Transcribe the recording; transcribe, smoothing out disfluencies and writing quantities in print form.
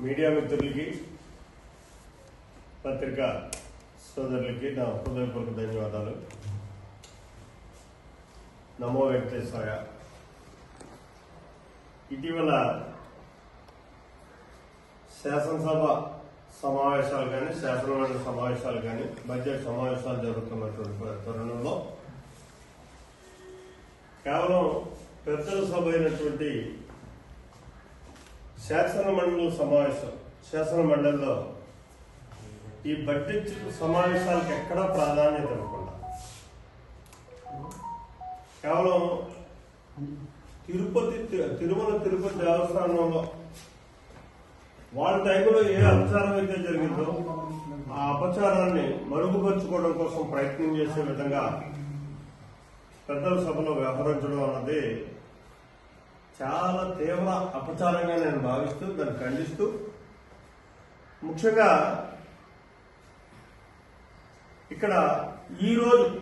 Media మిత్రులకి పత్రికా సోదరులకి నా హృదయపూర్వక ధన్యవాదాలు. నమో వెంకటేశ్వర. ఇటీవల శాసనసభ సమావేశాలు కానీ శాసనమండలి సమావేశాలు కానీ బడ్జెట్ సమావేశాలు జరుగుతున్నటువంటి తరుణంలో కేవలం పెద్దల సభ అయినటువంటి శాసనమండలిలో ఈ బడ్జెట్ సమావేశాలకు ఎక్కడా ప్రాధాన్యత ఇవ్వకుండా కేవలం తిరుమల తిరుపతి దేవస్థానంలో వాళ్ళ టైంలో ఏ అపచారం అయితే జరిగిందో ఆ అపచారాన్ని మరుగుపరుచుకోవడం కోసం ప్రయత్నం చేసే విధంగా పెద్దల సభలో వ్యవహరించడం అన్నది చాలా తీవ్ర అపచారంగా నేను భావిస్తూ దాన్ని ఖండిస్తూ, ముఖ్యంగా ఇక్కడ ఈరోజు